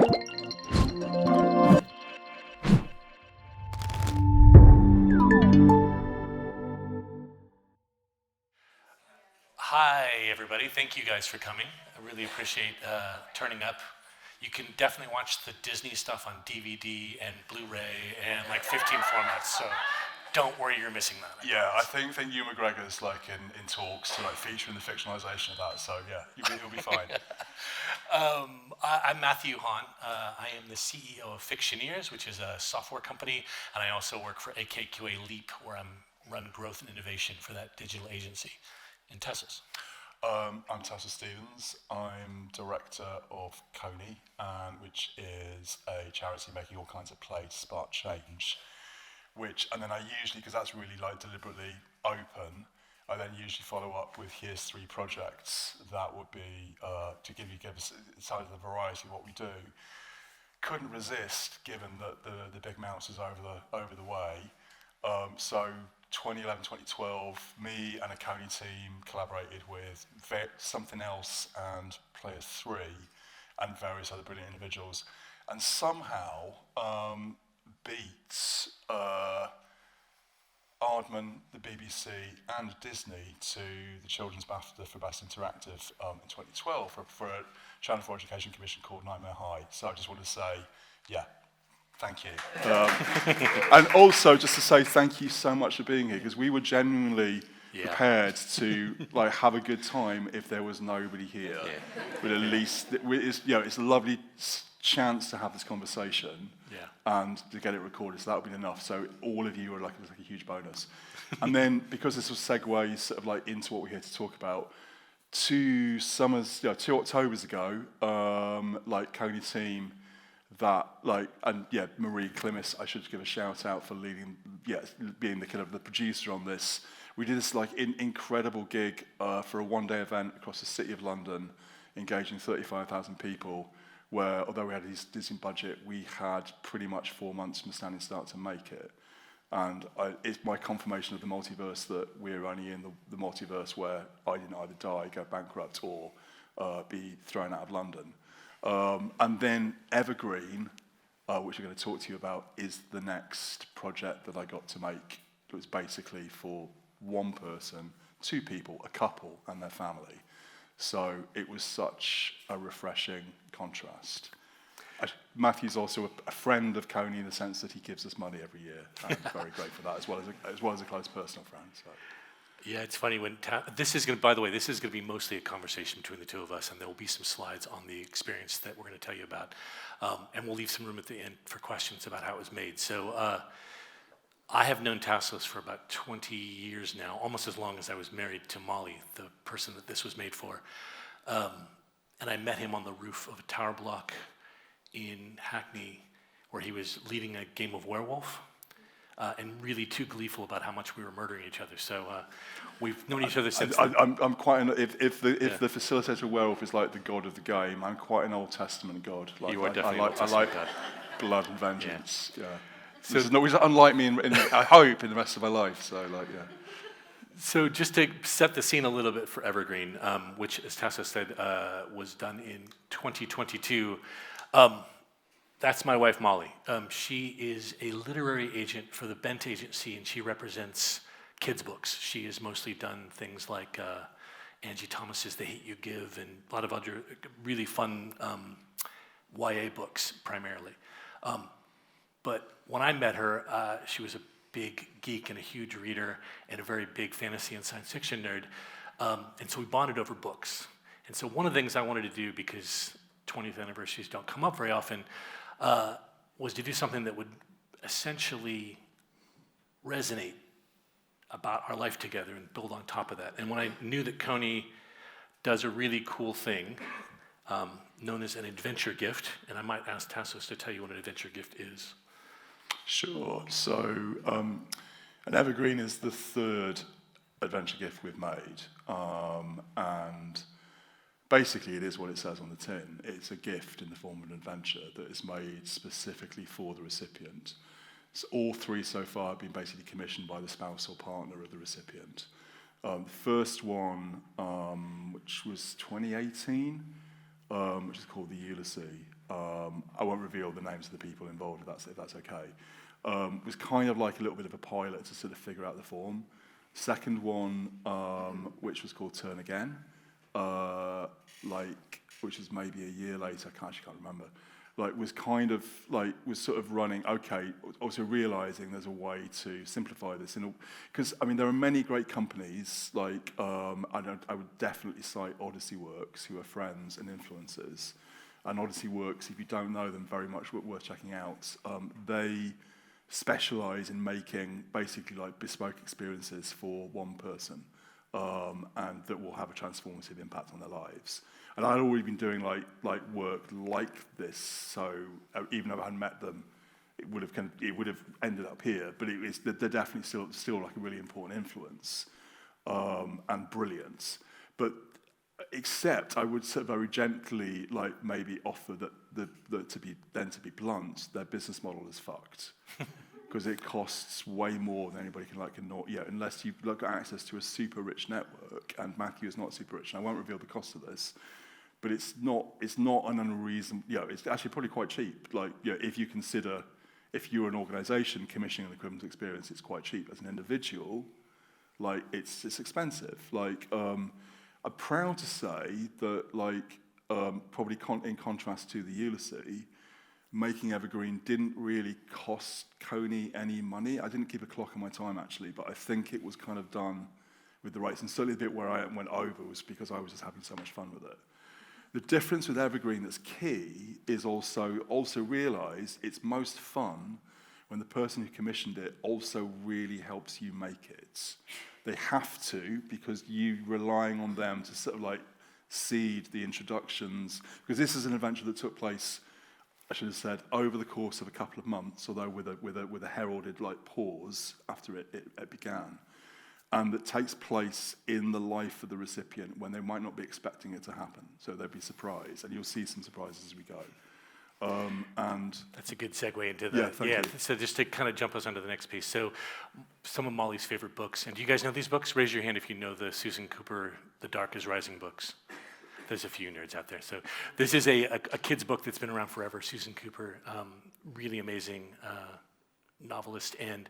Hi, everybody. Thank you guys for coming. I really appreciate turning up. You can definitely watch the Disney stuff on DVD and Blu-ray and like 15 formats, so don't worry you're missing that. Yeah, I think Ewan McGregor's like in talks to like feature in the fictionalization of that, so yeah, you'll be fine. I'm Matthew Hawn. I am the CEO of Fictioneers, which is a software company, and I also work for AKQA Leap, where I run growth and innovation for that digital agency. And Tassos. I'm Tassos Stevens. I'm director of Coney, which is a charity making all kinds of play to spark change. And then I usually, because that's really like deliberately open, I then usually follow up with here's 3 projects that would be to give us a side of the variety of what we do. Couldn't resist, given that the big mouse is over the way. So 2011, 2012, me and a Coney team collaborated with Something Else and Player 3 and various other brilliant individuals, and somehow beats Aardman, the BBC and Disney to the Children's BAFTA for Best Interactive in 2012 for a Channel 4 Education Commission called Nightmare High. So I just want to say, yeah, thank you. And also just to say thank you so much for being here, because we were genuinely prepared to like have a good time if there was nobody here. Yeah. But at least it's a lovely chance to have this conversation and to get it recorded. So that would be enough. So all of you are like, it was like a huge bonus. And then because this was segues sort of like into what we're here to talk about, 2 Octobers ago, like Coney team. Marie Klimis, I should give a shout out for being the kind of the producer on this. We did this like incredible gig for a one-day event across the city of London, engaging 35,000 people, where although we had a decent budget, we had pretty much 4 months from a standing start to make it. And it's my confirmation of the multiverse that we're only in the multiverse where I didn't either die, go bankrupt, or be thrown out of London. And then Evergreen, which I'm going to talk to you about, is the next project that I got to make. It was basically for 1 person, 2 people, a couple, and their family. So it was such a refreshing contrast. Matthew's also a friend of Coney in the sense that he gives us money every year. I'm very grateful for that, as well as a close personal friend. So. Yeah, it's funny when this is going to be mostly a conversation between the 2 of us, and there will be some slides on the experience that we're going to tell you about, and we'll leave some room at the end for questions about how it was made. So I have known Tassos for about 20 years now, almost as long as I was married to Molly, the person that this was made for, and I met him on the roof of a tower block in Hackney, where he was leading a game of werewolf. And really too gleeful about how much we were murdering each other. So we've known each other since. I'm quite if the facilitator werewolf is like the god of the game, I'm quite an Old Testament god. You are definitely an Old Testament god. Blood and vengeance. Yeah. So which is unlike me I hope in the rest of my life. So So just to set the scene a little bit for Evergreen, which, as Tassos said, was done in 2022. That's my wife, Molly. She is a literary agent for the Bent Agency, and she represents kids' books. She has mostly done things like Angie Thomas's The Hate You Give and a lot of other really fun YA books, primarily. But when I met her, she was a big geek and a huge reader and a very big fantasy and science fiction nerd. And so we bonded over books. And so one of the things I wanted to do, because 20th anniversaries don't come up very often, was to do something that would essentially resonate about our life together and build on top of that. And when I knew that Coney does a really cool thing known as an adventure gift, and I might ask Tassos to tell you what an adventure gift is. Sure. So an Evergreen is the 3rd adventure gift we've made. And basically, it is what it says on the tin. It's a gift in the form of an adventure that is made specifically for the recipient. So all 3 so far have been basically commissioned by the spouse or partner of the recipient. The first one, which was 2018, which is called the Ulysses, I won't reveal the names of the people involved if that's okay. Was kind of like a little bit of a pilot to sort of figure out the form. Second one, which was called Turn Again, which is maybe a year later, I actually can't remember, was sort of running, okay, also realizing there's a way to simplify this. Because, I mean, there are many great companies, I would definitely cite Odyssey Works, who are friends and influencers. And Odyssey Works, if you don't know them, very much worth checking out. They specialize in making basically like bespoke experiences for one person, and that will have a transformative impact on their lives. And I'd already been doing like work like this, so even though I hadn't met them, it would have ended up here. But they're definitely still like a really important influence, and brilliance. But except I would sort of very gently like maybe offer that to be blunt, their business model is fucked. Because it costs way more than anybody can unless you've got access to a super rich network, and Matthew is not super rich, and I won't reveal the cost of this, but it's not an unreasonable, it's actually probably quite cheap. If you consider, if you're an organization commissioning an equivalent experience, it's quite cheap. As an individual, it's expensive. I'm proud to say that probably in contrast to the Ulysses, making Evergreen didn't really cost Coney any money. I didn't keep a clock on my time, actually, but I think it was kind of done with the rights. And certainly the bit where I went over was because I was just having so much fun with it. The difference with Evergreen that's key is also realize it's most fun when the person who commissioned it also really helps you make it. They have to, because you're relying on them to sort of seed the introductions. Because this is an adventure that took place, I should have said, over the course of a couple of months, although with a heralded pause after it began, and that takes place in the life of the recipient when they might not be expecting it to happen. So they'll be surprised, and you'll see some surprises as we go. And that's a good segue into the thank you. So just to kind of jump us onto the next piece. So some of Molly's favorite books, and do you guys know these books? Raise your hand if you know the Susan Cooper The Dark is Rising books. There's a few nerds out there. So this is a kid's book that's been around forever. Susan Cooper, really amazing novelist. And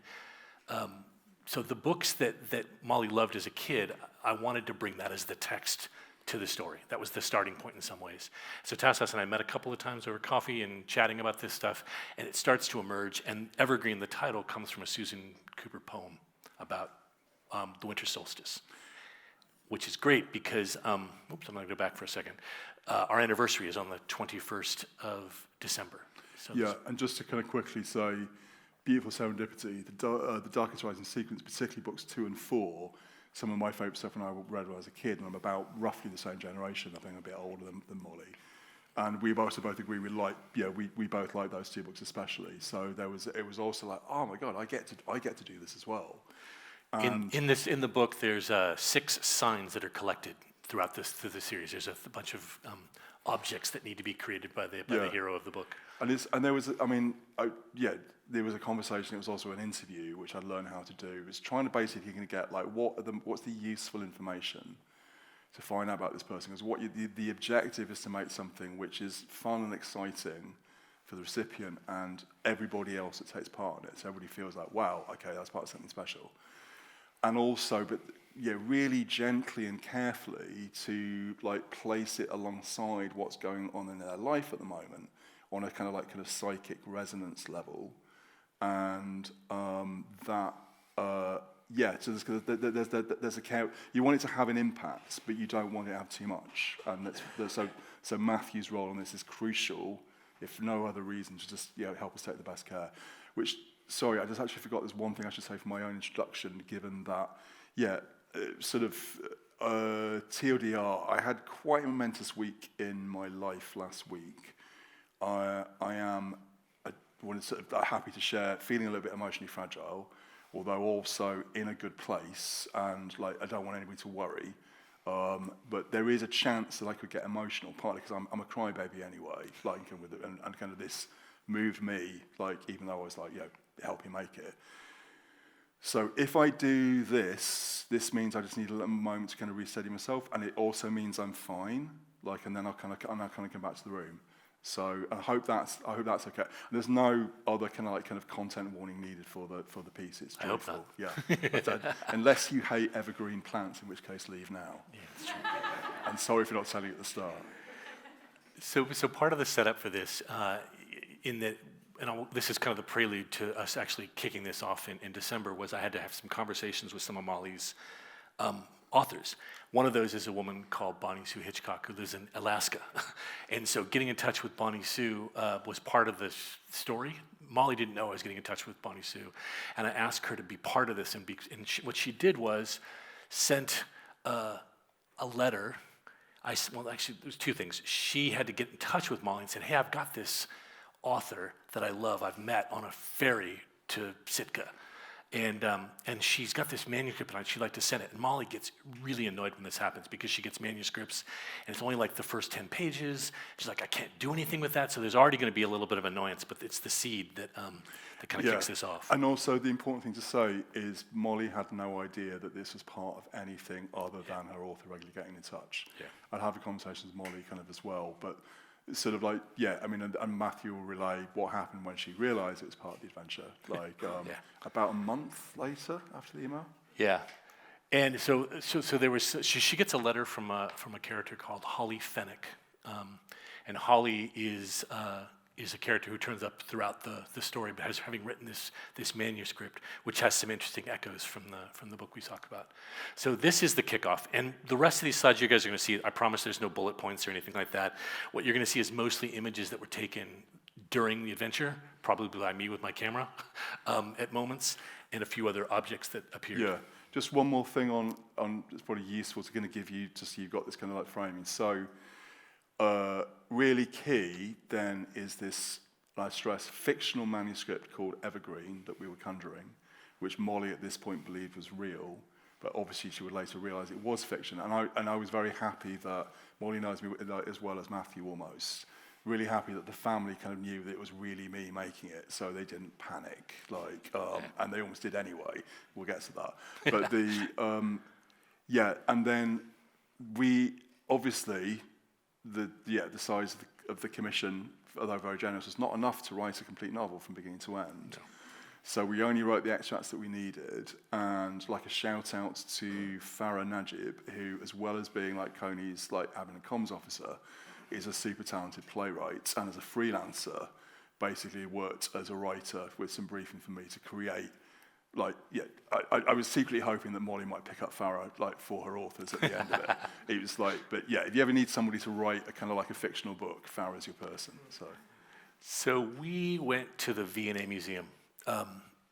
so the books that Molly loved as a kid, I wanted to bring that as the text to the story. That was the starting point in some ways. So Tassos and I met a couple of times over coffee and chatting about this stuff, and it starts to emerge. And Evergreen, the title, comes from a Susan Cooper poem about the winter solstice, which is great because, I'm going to go back for a second. Our anniversary is on the 21st of December. So and just to kind of quickly say, beautiful serendipity, the Darkest Rising sequence, particularly books 2 and 4, some of my favourite stuff when I read when I was a kid, and I'm about roughly the same generation, I think I'm a bit older than Molly. And we also both agree we both like those 2 books especially. So it was also like, oh my God, I get to do this as well. In the book, there's 6 signs that are collected throughout through the series. There's a bunch of objects that need to be created by the hero of the book. And there was, there was a conversation. It was also an interview, which I learned how to do. It's trying to basically get what's the useful information to find out about this person. Because the objective is to make something which is fun and exciting for the recipient and everybody else that takes part in it. So everybody feels like, wow, okay, that's part of something special. And also, really gently and carefully to place it alongside what's going on in their life at the moment on a kind of psychic resonance level, and so there's a care. You want it to have an impact, but you don't want it to have too much. And so Matthew's role in this is crucial, if for no other reason, to just help us take the best care. Which, sorry, I just actually forgot. There's one thing I should say for my own introduction, given that, TLDR, I had quite a momentous week in my life last week. I am happy to share, feeling a little bit emotionally fragile, although also in a good place, and I don't want anybody to worry. But there is a chance that I could get emotional, partly because I'm a crybaby anyway, and kind of this moved me, even though I was helping make it. So if I do this means I just need a little moment to kind of resteady myself, and it also means I'm fine, and then I'll kind of come back to the room. So I hope that's okay. There's no other kind of content warning needed for the piece. It's I hope joyful. not. Yeah. Unless you hate evergreen plants, in which case leave now. Yeah, that's true. And sorry for not telling you at the start. So part of the setup for this, this is kind of the prelude to us actually kicking this off in December, was I had to have some conversations with some of Molly's authors. One of those is a woman called Bonnie Sue Hitchcock, who lives in Alaska. And so getting in touch with Bonnie Sue was part of this story. Molly didn't know I was getting in touch with Bonnie Sue. And I asked her to be part of this. What she did was sent a letter. Actually, there's two things. She had to get in touch with Molly and said, hey, I've got this author that I love, I've met on a ferry to Sitka. And she's got this manuscript and she'd like to send it. And Molly gets really annoyed when this happens because she gets manuscripts and it's only like the first 10 pages. She's like, I can't do anything with that. So there's already going to be a little bit of annoyance, but it's the seed that kind of kicks this off. And also the important thing to say is Molly had no idea that this was part of anything other than her author regularly getting in touch. Yeah. I'd have a conversation with Molly kind of as well, but it's sort of like, and Matthew will relay what happened when she realised it was part of the adventure, about a month later after the email. Yeah, and so there was. She gets a letter from a character called Holly Fennick, and Holly is a character who turns up throughout the story, but having written this manuscript, which has some interesting echoes from the book we talk about. So this is the kickoff, and the rest of these slides you guys are going to see. I promise there's no bullet points or anything like that. What you're going to see is mostly images that were taken during the adventure, probably by me with my camera, at moments, and a few other objects that appeared. Yeah. Just one more thing on it's probably useful to kind of give you, just so you've got this kind of like framing. So. Really key then is this, I stress, fictional manuscript called Evergreen that we were conjuring, which Molly at this point believed was real, but obviously she would later realise it was fiction. And I was very happy that Molly knows me as well as Matthew almost. Really happy that the family kind of knew that it was really me making it, so they didn't panic, and they almost did anyway. We'll get to that. But and then we obviously. The size of the commission, although very generous, was not enough to write a complete novel from beginning to end. No. So we only wrote the extracts that we needed, and like a shout out to Farah Najib, who, as well as being like Coney's admin and comms officer, is a super talented playwright, and as a freelancer, basically worked as a writer with some briefing for me to create. I was secretly hoping that Molly might pick up Farah for her authors at the end of it. It was if you ever need somebody to write a kind of like a fictional book, Farah's your person. So we went to the V&A Museum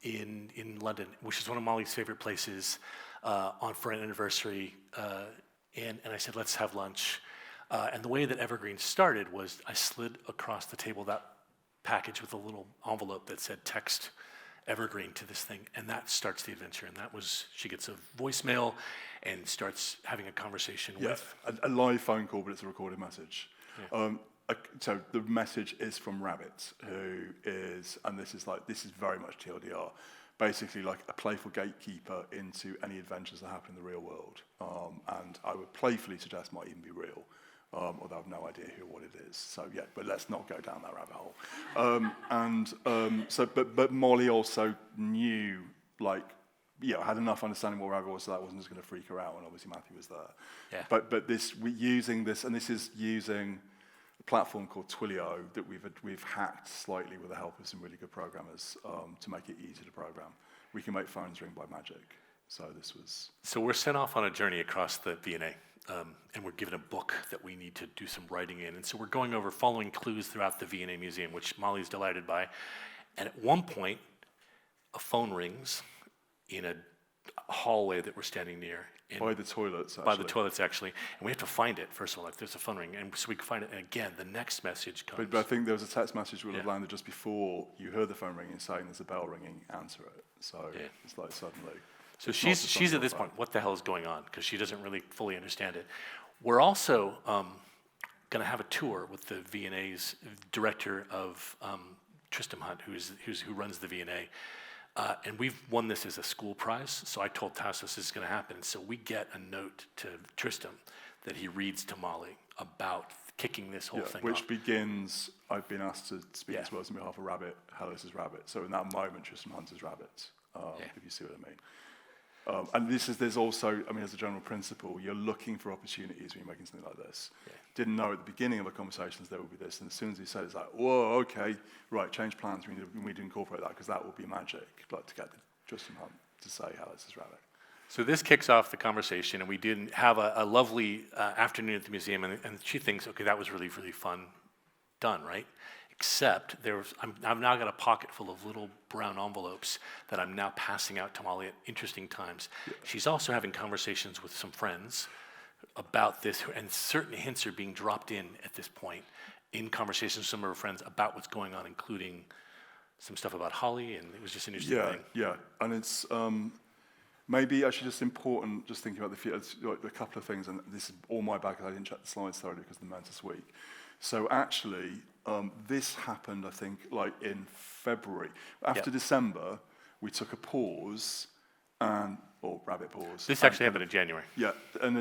in London, which is one of Molly's favorite places, for an anniversary. And I said, let's have lunch. And the way that Evergreen started was I slid across the table that package with a little envelope that said text Evergreen to this thing, and that starts the adventure. And that was, she gets a voicemail and starts having a conversation with a live phone call, but it's a recorded message. Yeah. So the message is from Rabbit, who is, and this is very much TLDR, basically like a playful gatekeeper into any adventures that happen in the real world, and I would playfully suggest might even be real. Although I have no idea who or what it is. So but let's not go down that rabbit hole. But Molly also knew, had enough understanding what rabbit was, so that wasn't just going to freak her out, and obviously Matthew was there. Yeah. But we're using this, and this is using a platform called Twilio that we've hacked slightly with the help of some really good programmers to make it easy to program. We can make phones ring by magic. So we're sent off on a journey across the V&A. And we're given a book that we need to do some writing in. And so we're going over following clues throughout the V&A Museum, which Molly's delighted by. And at one point, a phone rings in a hallway that we're standing near. By the toilets, actually. By the toilets, actually. And we have to find it, first of all. There's a phone ring. And so we can find it. And again, the next message comes. But I think there was a text message that would have landed just before you heard the phone ringing, saying there's a bell ringing, answer it. So it's like suddenly... So she's at this point, what the hell is going on? Because she doesn't really fully understand it. We're also going to have a tour with the V&A's director of Tristram Hunt, who runs the V&A. And we've won this as a school prize. So I told Tassos this is going to happen. So we get a note to Tristram that he reads to Molly about kicking this whole thing which off. begins, I've been asked to speak Yeah. as well as on behalf of Rabbit, Hellas is Rabbit. So in that moment, Tristram Hunt is Rabbit, if you see what I mean. And there's also, I mean, as a general principle, you're looking for opportunities when you're making something like this. Yeah. Didn't know at the beginning of the conversations there would be this, and as soon as he said it, it's like, whoa, okay, right, change plans, we need to incorporate that, because that will be magic, like to get Tristram Hunt to say Hellas is Rabbit. So this kicks off the conversation, and we did have a lovely afternoon at the museum, and she thinks, okay, that was really, really fun, done, right? Except I've now got a pocket full of little brown envelopes that I'm now passing out to Molly at interesting times. Yeah. She's also having conversations with some friends about this, and certain hints are being dropped in at this point in conversations with some of her friends about what's going on, including some stuff about Holly, and it was just an interesting thing. Yeah, and it's maybe actually just important, just thinking about a couple of things, and this is all my bad because I didn't check the slides thoroughly because of the Mance this week. So actually, this happened, I think, like in February. After December, we took a pause, or rabbit pause. This actually happened in January. Yeah, and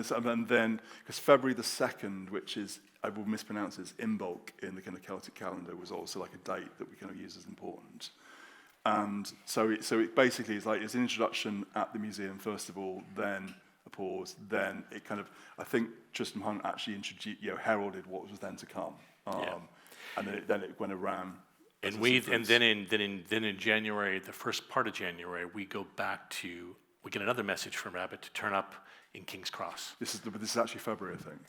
then, because February the 2nd, which is, I will mispronounce it, Imbolc in the kind of Celtic calendar, was also like a date that we kind of use as important. And so it basically is like, it's an introduction at the museum, first of all, then a pause, then it kind of, I think Tristram Hunt actually heralded what was then to come. And then it went around. And then in January, the first part of January, we get another message from Rabbit to turn up in King's Cross. This is actually February, I think.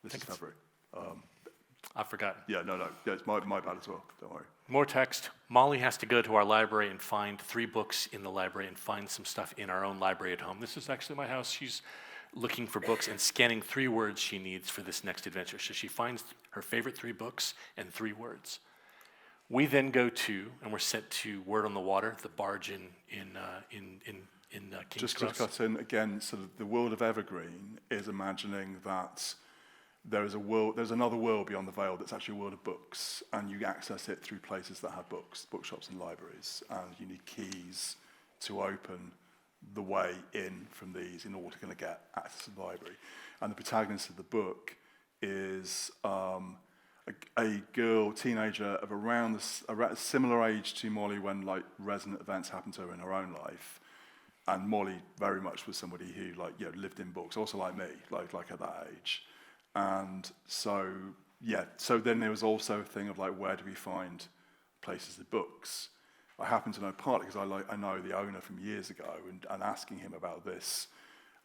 This is February. I've forgotten. Yeah, no. Yeah, it's my bad as well. Don't worry. More text. Molly has to go to our library and find 3 books in the library and find some stuff in our own library at home. This is actually my house. She's looking for books and scanning 3 words she needs for this next adventure. So she finds her favorite 3 books and 3 words. We then go to, and we're sent to Word on the Water, the barge in King's Cross. Just to cut in again, sort of the world of Evergreen is imagining that there's another world beyond the veil that's actually a world of books, and you access it through places that have books, bookshops and libraries, and you need keys to open the way in from these in order to kind of get access to the library. And the protagonist of the book is a girl, teenager of around a similar age to Molly when like resonant events happened to her in her own life. And Molly very much was somebody who lived in books, also like me, like at that age. And so then there was also a thing of like, where do we find places of books? I happen to know partly because I know the owner from years ago, and asking him about this,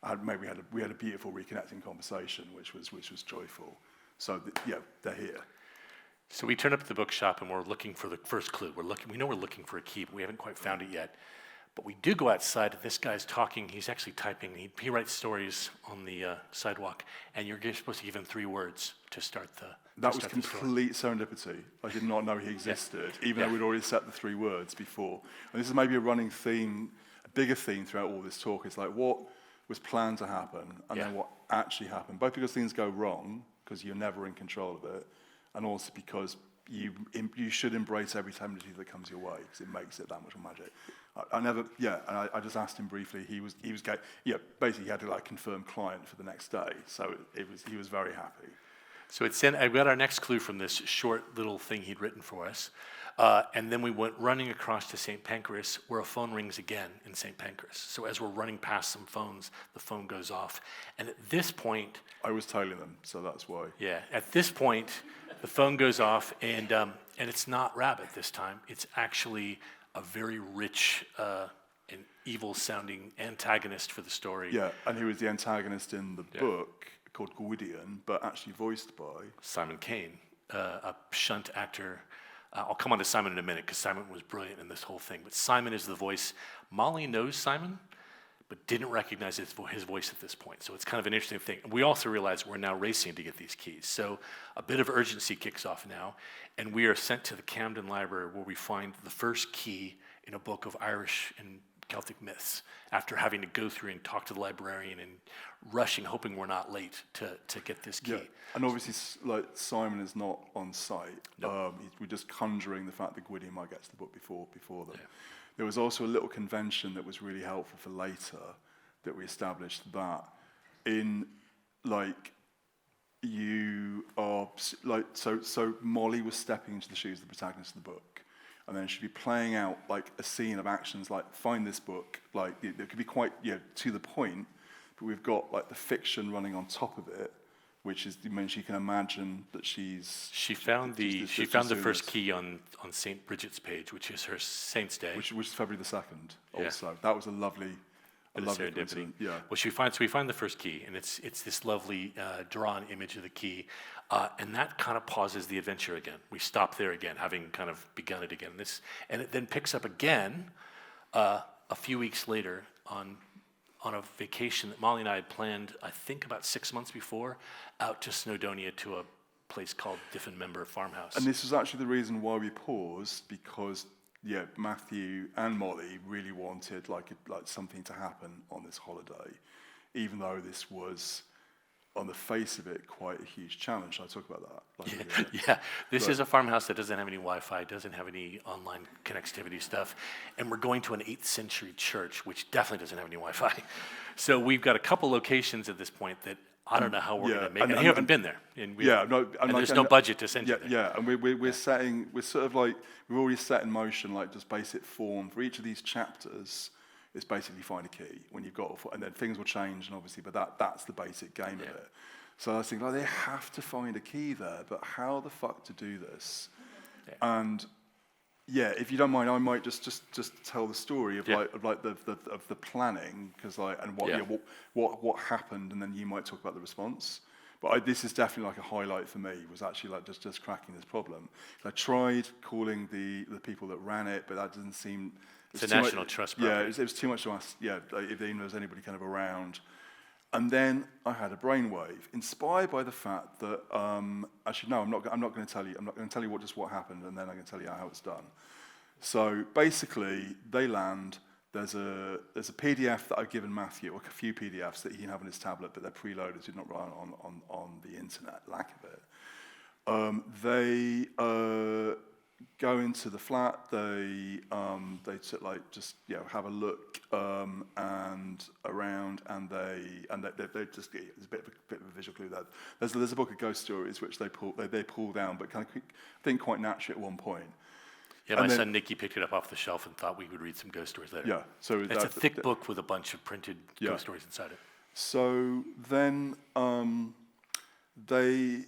we had a beautiful reconnecting conversation, which was joyful. So they're here. So we turn up to the bookshop and we're looking for the first clue. We know we're looking for a key, but we haven't quite found it yet. But we do go outside, and this guy's talking. He's actually typing. He writes stories on the sidewalk, and you're supposed to give him 3 words to start the. That was complete serendipity. I did not know he existed, even though we'd already set the 3 words before. And this is maybe a running theme, a bigger theme throughout all this talk. It's like what was planned to happen, and then what actually happened. Both because things go wrong, because you're never in control of it, and also because you should embrace every tendency that comes your way, because it makes it that much more magic. I just asked him briefly. He was basically he had to like confirm client for the next day, so he was very happy. So I got our next clue from this short little thing he'd written for us, and then we went running across to St. Pancras, where a phone rings again in St. Pancras. So as we're running past some phones, the phone goes off, and at this point, I was tailing them, so that's why. Yeah, at this point, the phone goes off, and it's not Rabbit this time. It's actually a very rich and evil-sounding antagonist for the story. Yeah, and he was the antagonist in the book called Gwydion, but actually voiced by Simon Kane, a shunt actor. I'll come on to Simon in a minute because Simon was brilliant in this whole thing. But Simon is the voice. Molly knows Simon, but didn't recognize his voice at this point. So it's kind of an interesting thing. We also realize we're now racing to get these keys. So a bit of urgency kicks off now, and we are sent to the Camden Library where we find the first key in a book of Irish and Celtic myths, after having to go through and talk to the librarian and rushing, hoping we're not late to get this key. Yeah. And obviously, like Simon is not on site. Nope. We're just conjuring the fact that Gwydion might get to the book before them. Yeah. There was also a little convention that was really helpful for later that we established that in like you are like so Molly was stepping into the shoes of the protagonist of the book, and then she'd be playing out like a scene of actions like find this book, like it could be quite to the point, but we've got like the fiction running on top of it, which is when she can imagine that she found the first key on St. Bridget's page, which is her saint's day, which is February the 2nd. Also, that was a lovely serendipity. Yeah. Well, we find the first key, and it's this lovely drawn image of the key, and that kind of pauses the adventure again. We stop there again, having kind of begun it again. And it then picks up again a few weeks later on a vacation that Molly and I had planned, I think about 6 months before, out to Snowdonia to a place called Diffin-Member Farmhouse. And this was actually the reason why we paused, because Matthew and Molly really wanted like something to happen on this holiday, even though this was, on the face of it, quite a huge challenge. Shall I talk about that? This is a farmhouse that doesn't have any Wi-Fi, doesn't have any online connectivity stuff, and we're going to an 8th century church, which definitely doesn't have any Wi-Fi. So we've got a couple locations at this point that I don't know how we're going to make it. And you haven't been there. And there's no budget to send you there. Yeah, and we're sort of like, we've already set in motion like just basic form for each of these chapters. Is basically find a key when you've got, and then things will change, and obviously, but that's the basic game of it. So I was thinking, like, they have to find a key there, but how the fuck to do this? Yeah. And if you don't mind, I might just tell the story of the planning, because and what happened, and then you might talk about the response. But this is definitely like a highlight for me, was actually like just cracking this problem. I tried calling the people that ran it, but that doesn't seem. It's a national trust property. Yeah, it was too much to ask. Yeah, if there was anybody kind of around. And then I had a brainwave, inspired by the fact that actually no, I'm not going to tell you. I'm not going to tell you what happened, and then I'm going to tell you how it's done. So basically, they land. There's a PDF that I've given Matthew, or a few PDFs that he can have on his tablet, but they're preloaded, so not run on the internet. Lack of it. They go into the flat. They have a look and around, and they just, there's a bit of a visual clue there. There's a book of ghost stories which they pull down, but kind of I think quite naturally at one point. Yeah, my son Nicky picked it up off the shelf and thought we would read some ghost stories later. Yeah, so it's a thick book with a bunch of printed ghost stories inside it. So then they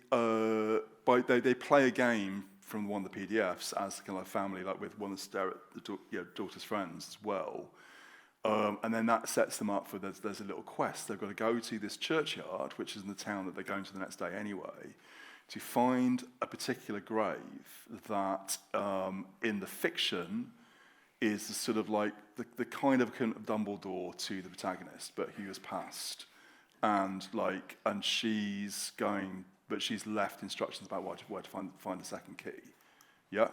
play a game from one of the PDFs as kind of family, like with one of the daughter's friends as well. And then that sets them up for there's a little quest. They've got to go to this churchyard, which is in the town that they're going to the next day anyway, to find a particular grave that in the fiction is the sort of like the kind of Dumbledore to the protagonist, but he has passed, and she's going, but she's left instructions about where to find the second key. Yeah,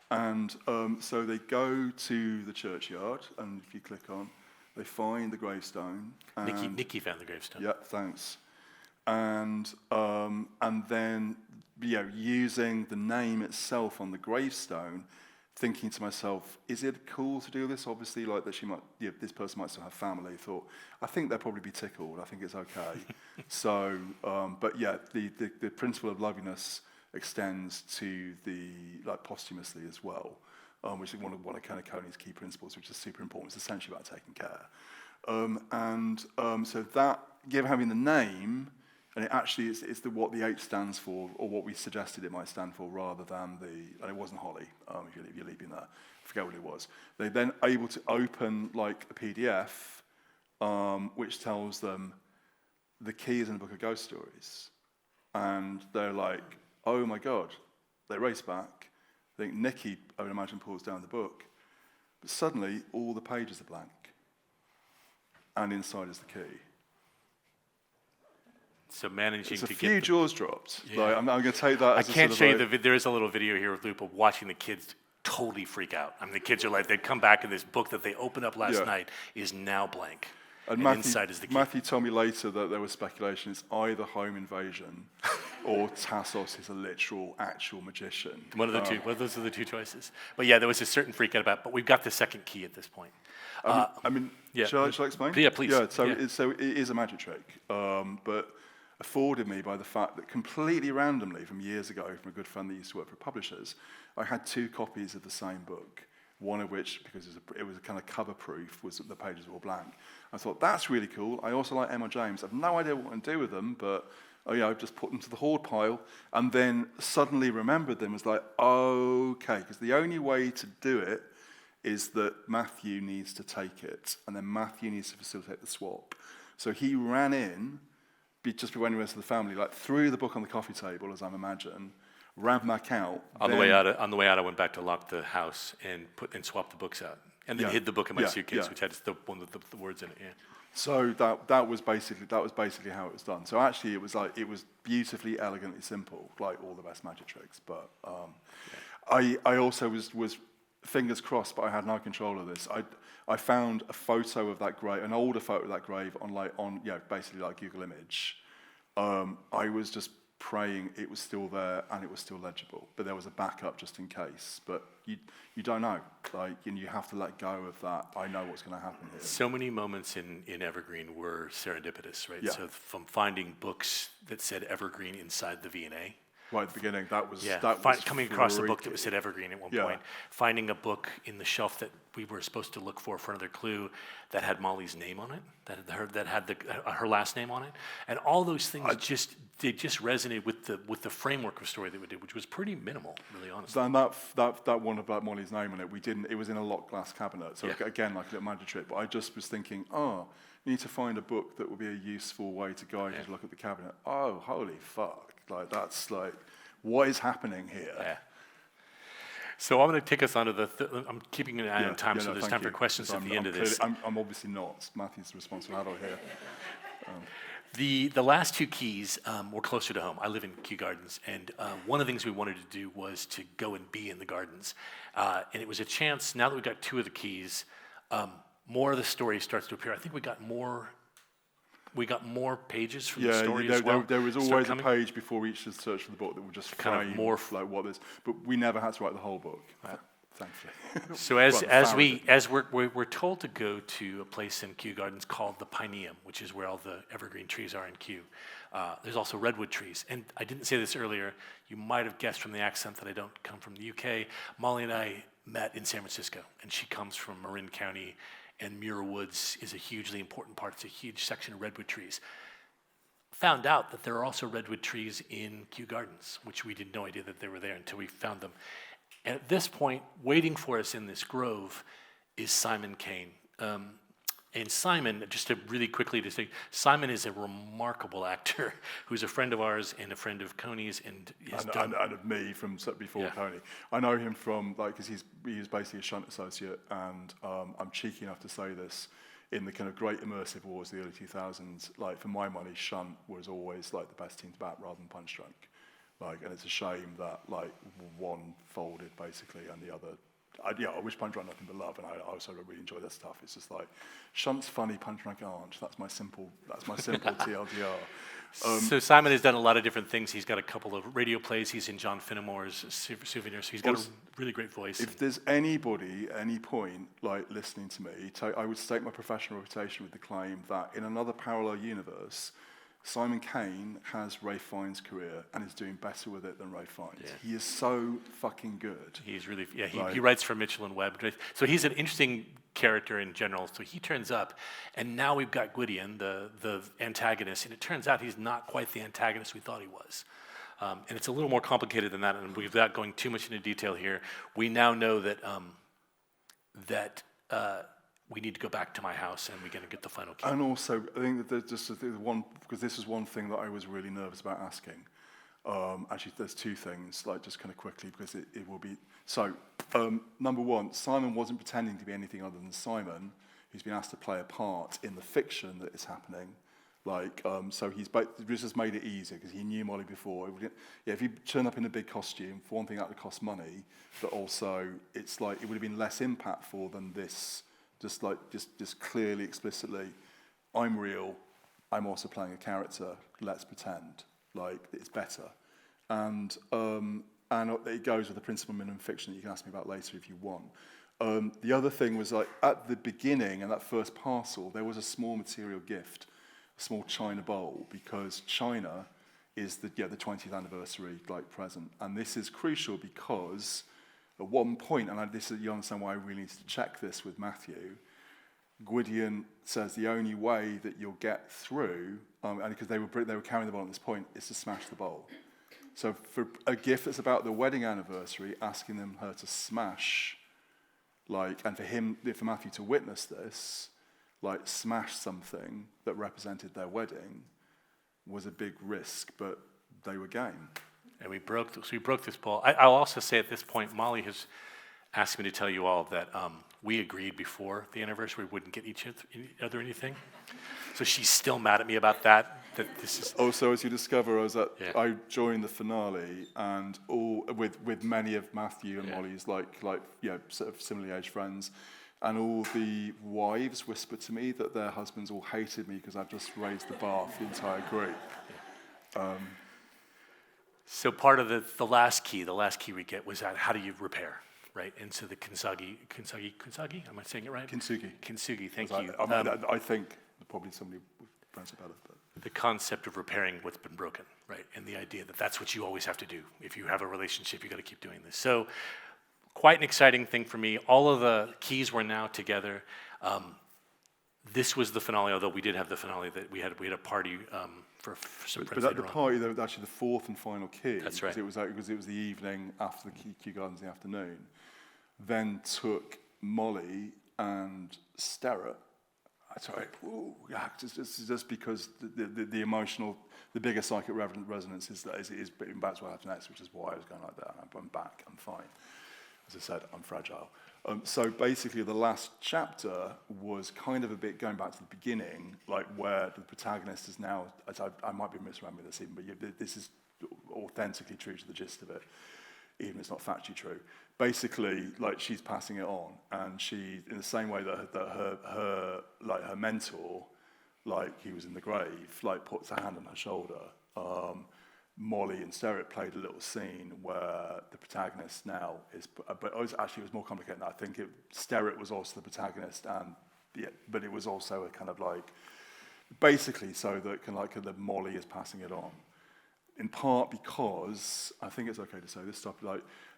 and so they go to the churchyard, and if you click on, they find the gravestone. Nicky found the gravestone. Yeah, thanks. And then using the name itself on the gravestone, thinking to myself, is it cool to do this? Obviously, like that she might, this person might still have family. Thought, I think they'll probably be tickled. I think it's okay. So, but the principle of loveliness extends to the posthumously as well, which is one of kind of Coney's key principles, which is super important. It's essentially about taking care. So that, having the name. And it actually is what the H stands for, or what we suggested it might stand for, rather than and it wasn't Holly, if you're leaving that. I forget what it was. They're then able to open like a PDF, which tells them the key is in a book of ghost stories. And they're like, oh my God. They race back. I think Nicky, I would imagine, pulls down the book. But suddenly, all the pages are blank. And inside is the key. So managing to get a few jaws dropped. Yeah. I'm going to take that. I can't show you there is a little video here of Luke of watching the kids totally freak out. I mean, the kids are like, they'd come back and this book that they opened up last night is now blank. And inside is the key. Matthew told me later that there was speculation it's either home invasion or Tassos is a literal, actual magician. One of the two. Well, those are the two choices. But yeah, there was a certain freak out about it, but we've got the second key at this point. Shall I explain? Yeah, please. So it is a magic trick. But afforded me by the fact that completely randomly, from years ago, from a good friend that used to work for publishers, I had 2 copies of the same book. One of which, because it was a kind of cover proof, was that the pages were all blank. I thought, that's really cool. I also like Emma James. I have no idea what to do with them, but I've just put them to the hoard pile, and then suddenly remembered them as like, okay, because the only way to do it is that Matthew needs to take it, and then Matthew needs to facilitate the swap. So he ran in, just before anyone else in the family, like threw the book on the coffee table, as I'm imagining, ran back out. On the way out, I went back to lock the house and swapped the books out, and then hid the book in my suitcase, which had the one with the words in it. Yeah. So that was basically how it was done. So actually, it was beautifully, elegantly simple, like all the best magic tricks. But I also was fingers crossed, but I had no control of this. I found a photo of that grave, an older photo of that grave on basically like Google Image. I was just praying it was still there and it was still legible, but there was a backup just in case. But you don't know, you have to let go of that. I know what's going to happen here. So many moments in Evergreen were serendipitous, right? Yeah. So from finding books that said Evergreen inside the V&A. Right at the beginning, that was coming across a book that said Evergreen at one point, finding a book in the shelf that we were supposed to look for another clue that had Molly's name on it, that had her last name on it, and all those things just resonated with the framework of story that we did, which was pretty minimal, really honestly. And that one about Molly's name on it, we didn't. It was in a locked glass cabinet, so again like a little magic trick. But I just was thinking, need to find a book that would be a useful way to guide you to look at the cabinet. Oh, holy fuck! That's what is happening here? Yeah. So I'm going to take us on to I'm keeping an eye on time, so there's time for questions at the end of this. I'm obviously not. Matthew's the responsible adult here. The last 2 keys were closer to home. I live in Kew Gardens, and one of the things we wanted to do was to go and be in the gardens. And it was a chance, now that we've got 2 of the keys, more of the story starts to appear. I think we got more pages from the story as well. There was always a page before each search for the book that would just frame kind of more like what this. But we never had to write the whole book, thankfully. So we're told to go to a place in Kew Gardens called the Pineum, which is where all the evergreen trees are in Kew. There's also redwood trees, and I didn't say this earlier. You might have guessed from the accent that I don't come from the UK. Molly and I met in San Francisco, and she comes from Marin County. And Muir Woods is a hugely important part. It's a huge section of redwood trees. Found out that there are also redwood trees in Kew Gardens, which we had no idea that they were there until we found them. And at this point, waiting for us in this grove is Simon Kane. And Simon, just to really quickly say, Simon is a remarkable actor who's a friend of ours and a friend of Coney's and of me from before Coney. I know him from because he was basically a shunt associate, and I'm cheeky enough to say this. In the kind of great immersive wars of the early 2000s, for my money, shunt was always the best team to bat rather than punch drunk. And it's a shame that one folded basically and the other. I wish Punch Drunk nothing but love, and I also really enjoy that stuff. It's just shunt's funny, Punch Drunk aren't. That's my simple TLDR. So Simon has done a lot of different things. He's got a couple of radio plays. He's in John Finnemore's Souvenirs. So he's got a really great voice. If there's anybody, at any point, listening to me, I would stake my professional reputation with the claim that in another parallel universe, Simon Kane has Ray Fiennes' career and is doing better with it than Ray Fiennes. Yeah. He is so fucking good. He's really, he writes for Mitchell and Webb. So he's an interesting character in general. So he turns up, and now we've got Gwydion, the antagonist, and it turns out he's not quite the antagonist we thought he was. And it's a little more complicated than that, and without going too much into detail here, we now know that we need to go back to my house and we're going to get the final key. And also, I think that there's just one, because this is one thing that I was really nervous about asking. Actually, there's 2 things, just kind of quickly, because it will be. So, number 1, Simon wasn't pretending to be anything other than Simon, who's been asked to play a part in the fiction that is happening. So this has made it easier because he knew Molly before. If he turned up in a big costume, for one thing, that would cost money, but also it would have been less impactful than this. Just clearly, explicitly, I'm real. I'm also playing a character. Let's pretend it's better, and it goes with the principle minimum fiction that you can ask me about later if you want. The other thing was at the beginning in that first parcel, there was a small material gift small china bowl, because china is the 20th anniversary present, and this is crucial because at one point, and this is, you understand why I really needed to check this with Matthew. Gwydion says the only way that you'll get through, and because they were carrying the bowl at this point, is to smash the bowl. So for a gift that's about the wedding anniversary, asking her to smash, and for Matthew to witness this, smash something that represented their wedding, was a big risk, but they were game. And we broke this bowl. I'll also say at this point, Molly has asked me to tell you all that we agreed before the anniversary we wouldn't get each other anything. So she's still mad at me about that. That this is also, as you discover, I joined the finale, and all with many of Matthew and Molly's sort of similarly aged friends, and all the wives whispered to me that their husbands all hated me because I've just raised the bar for the entire group. So part of the last key we get was that how do you repair, right? And so the kintsugi, am I saying it right? Kintsugi, thank you. I think probably somebody would pronounce it better. But. The concept of repairing what's been broken, right? And the idea that that's what you always have to do. If you have a relationship, you got to keep doing this. So quite an exciting thing for me. All of the keys were now together. This was the finale, although we did have the finale that we had a party for some friends. But at the party, there was actually the fourth and final key. That's right. Because it was the evening after the Kew Gardens in the afternoon. Then took Molly and Sterrett. Sorry, just because the emotional, the bigger psychic resonance is being back to what happens next, which is why I was going like that. I'm back, I'm fine. As I said, I'm fragile. So basically, the last chapter was kind of a bit going back to the beginning, where the protagonist is now. I might be misremembering this even, but this is authentically true to the gist of it, even if it's not factually true. Basically, she's passing it on, and she, in the same way that her mentor, he was in the grave, puts a hand on her shoulder. Molly and Sterrett played a little scene where the protagonist now is, but it was more complicated than that. I think Sterrett was also the protagonist, but it was also a kind of basically so that that Molly is passing it on. In part because I think it's okay to say this stuff.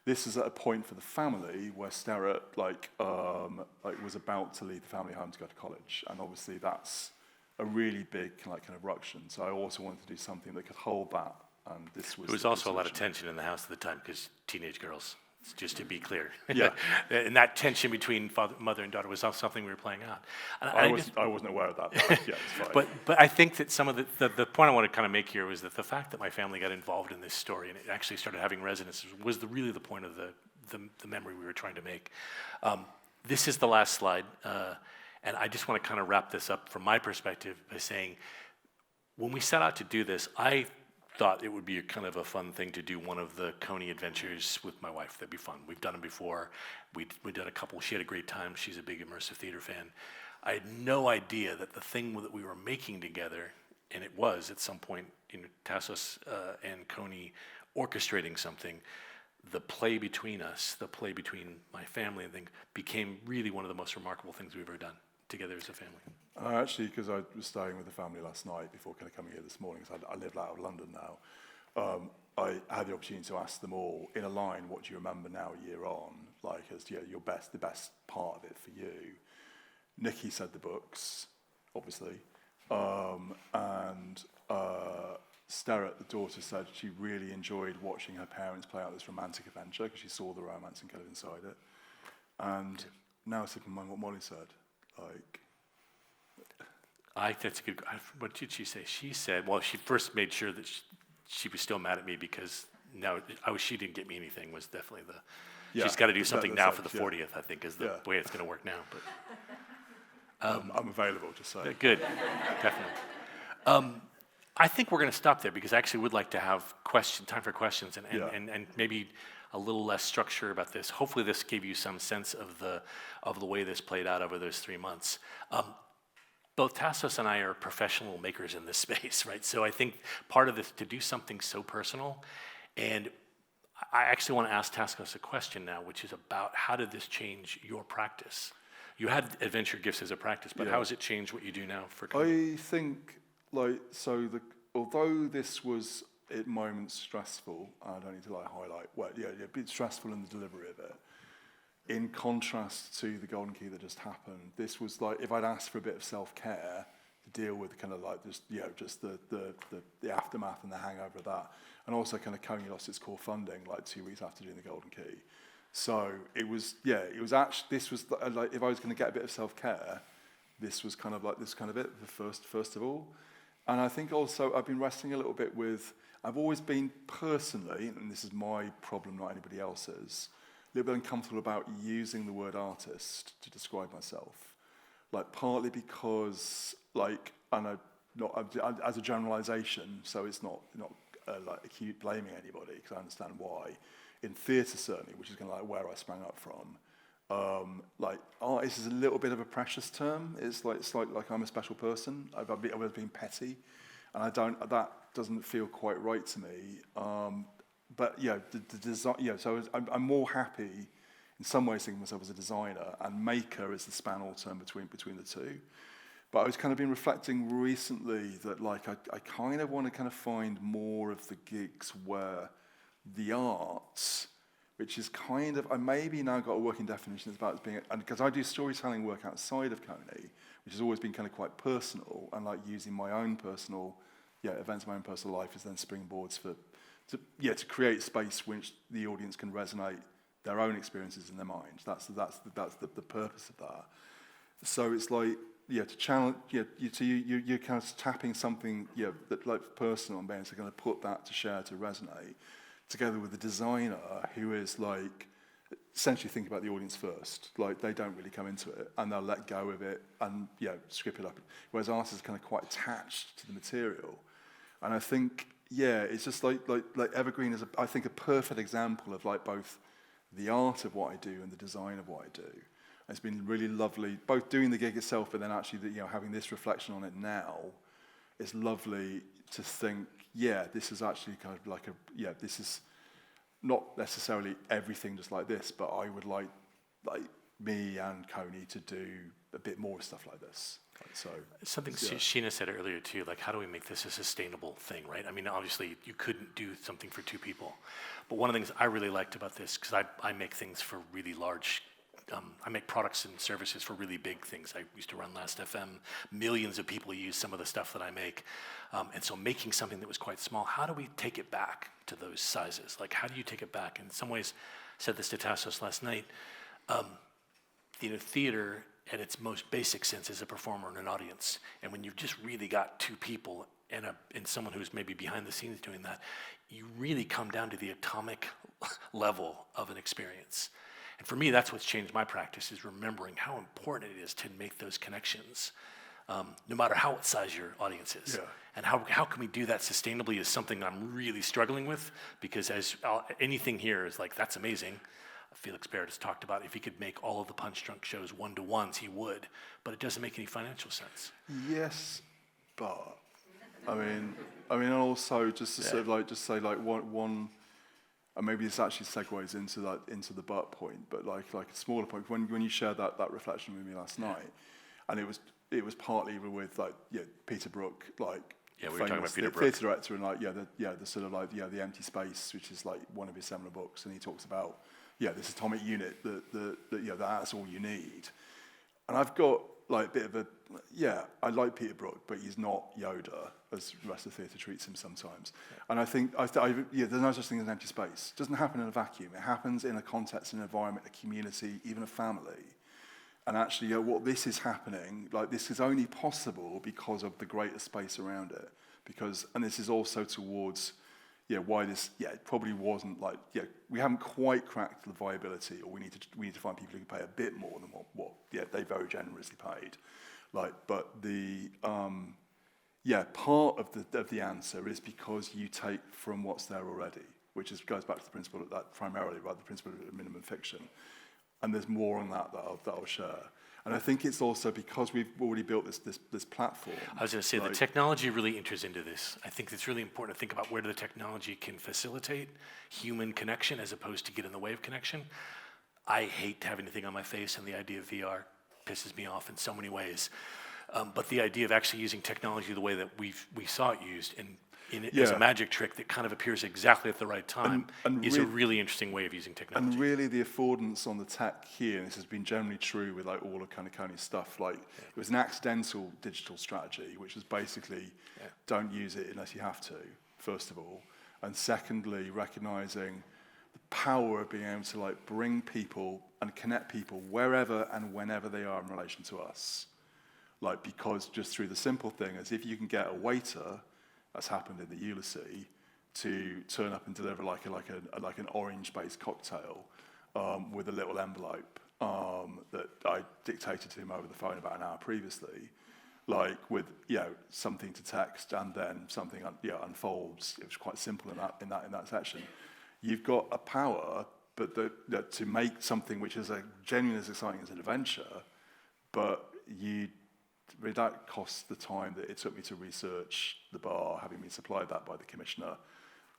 This is at a point for the family where Sterrett was about to leave the family home to go to college, and obviously that's a really big kind of ruction. So I also wanted to do something that could hold that. And this was. There was also a lot of tension in the house at the time because teenage girls. Just to be clear, and that tension between mother and daughter was also something we were playing out. And I wasn't aware of that. But yeah, it's fine. But I think that some of the point I want to kind of make here was that the fact that my family got involved in this story and it actually started having resonance was really the point of the memory we were trying to make. This is the last slide, and I just want to kind of wrap this up from my perspective by saying, when we set out to do this, I thought it would be a kind of a fun thing to do one of the Coney adventures with my wife. That'd be fun. We've done them before. We did a couple. She had a great time. She's a big immersive theater fan. I had no idea that the thing that we were making together, and it was at some point, Tassos and Coney orchestrating something, the play between us, the play between my family and things, became really one of the most remarkable things we've ever done together as a family. Actually, because I was staying with the family last night before kind of coming here this morning, because I live out of London now, I had the opportunity to ask them all in a line, what do you remember now a year on, as the best part of it for you. Nikki said the books, obviously, and Sterrett, the daughter, said she really enjoyed watching her parents play out this romantic adventure because she saw the romance and kind of inside it. And now it's in mind what Molly said, that's a good. What did she say? She said, well, she first made sure that she was still mad at me because she didn't get me anything. Was definitely she's got to do something now for the 40th. I think is the way it's going to work now. But I'm available to say. Good, definitely. I think we're going to stop there because I actually would like to have time for questions and maybe a little less structure about this. Hopefully, this gave you some sense of the way this played out over those 3 months. Both Tassos and I are professional makers in this space, right? So I think part of this, to do something so personal, and I actually want to ask Tassos a question now, which is about how did this change your practice? You had Adventure Gifts as a practice, but how has it changed what you do now for Coney? I think although this was at moments stressful, I don't need to highlight. Well, a bit stressful in the delivery of it. In contrast to the Golden Key that just happened, this was like if I'd asked for a bit of self-care to deal with kind of like just the aftermath and the hangover of that, and also kind of Coney lost its core funding like 2 weeks after doing the Golden Key. So it was actually, this was like, if I was going to get a bit of self-care, this was kind of like this kind of it, the first of all. And I think also I've been wrestling a little bit with, I've always been personally, and this is my problem, not anybody else's, a little bit uncomfortable about using the word artist to describe myself. Like partly because, like, I know, not as a generalization, so it's not like acute blaming anybody, because I understand why. In theatre certainly, which is kind of like where I sprang up from, like artist is a little bit of a precious term. It's like I'm a special person. I've been petty, and that doesn't feel quite right to me. But the design. So I'm more happy in some ways thinking of myself as a designer, and maker is the span-all term between the two. But I was kind of been reflecting recently that like I kind of want to kind of find more of the gigs where the arts, which is kind of, I maybe now got a working definition it's about being, and because I do storytelling work outside of Coney, which has always been kind of quite personal, and like using my own personal, events of my own personal life as then springboards to create space which the audience can resonate their own experiences in their minds. That's the purpose of that. So it's like, to challenge, you're kind of tapping something, that like personal and being able to kind of put that to share, to resonate, together with the designer who is like essentially thinking about the audience first. Like they don't really come into it and they'll let go of it and script it up. Whereas artists are kind of quite attached to the material. And I think it's just like Evergreen is I think a perfect example of like both the art of what I do and the design of what I do. And it's been really lovely, both doing the gig itself, but then actually having this reflection on it now. It's lovely to think, this is actually kind of like this is not necessarily everything just like this, but I would like me and Coney to do a bit more stuff like this. So something Sheena said earlier too, like how do we make this a sustainable thing, right? I mean, obviously you couldn't do something for two people, but one of the things I really liked about this, because I make things for really large. I make products and services for really big things. I used to run Last FM. Millions of people use some of the stuff that I make. And so making something that was quite small, how do we take it back to those sizes? Like, how do you take it back? In some ways, I said this to Tassos last night, theater at its most basic sense is a performer and an audience. And when you've just really got two people and someone who's maybe behind the scenes doing that, you really come down to the atomic level of an experience. And for me, that's what's changed my practice, is remembering how important it is to make those connections, no matter how size your audience is. Yeah. And how can we do that sustainably is something I'm really struggling with, because anything here is like, that's amazing. Felix Barrett has talked about if he could make all of the Punch Drunk shows one-to-ones, he would, but it doesn't make any financial sense. Yes, but, I mean, also just to sort of like, just say like one. And maybe this actually segues into the but point, but like a smaller point. When you shared that reflection with me last night, and it was partly with Peter Brook, we were talking about Peter Brook, theatre director, and the sort of the Empty Space, which is like one of his seminal books, and he talks about this atomic unit that's all you need. And I've got like a bit of I like Peter Brook, but he's not Yoda, as the rest of the theatre treats him sometimes. Yeah. And I think, there's no such thing as an empty space. It doesn't happen in a vacuum. It happens in a context, an environment, a community, even a family. And actually, what this is happening, this is only possible because of the greater space around it. And this is also towards, why this, it probably wasn't we haven't quite cracked the viability, or we need to find people who can pay a bit more than what they very generously paid. But the part of the answer is because you take from what's there already, which goes back to the principle of that primarily, right? The principle of minimum fiction, and there's more on that I'll share. And I think it's also because we've already built this platform. I was going to say, the technology really enters into this. I think it's really important to think about where the technology can facilitate human connection as opposed to get in the way of connection. I hate having anything on my face, and the idea of VR pisses me off in so many ways. But the idea of actually using technology the way that we saw it used as a magic trick that kind of appears exactly at the right time is a really interesting way of using technology. And really the affordance on the tech here, and this has been generally true with like all of kind of Coney's stuff, like it was an accidental digital strategy, which was basically don't use it unless you have to, first of all. And secondly, recognizing the power of being able to like bring people and connect people wherever and whenever they are in relation to us. Like, because just through the simple thing as if you can get a waiter, that's happened in the Ulysses, to turn up and deliver like an orange-based cocktail with a little envelope that I dictated to him over the phone about an hour previously, like with something to text and then something unfolds. It was quite simple in that section. You've got a power, but to make something which is genuinely as exciting as an adventure, but that costs the time that it took me to research the bar, having been supplied that by the commissioner.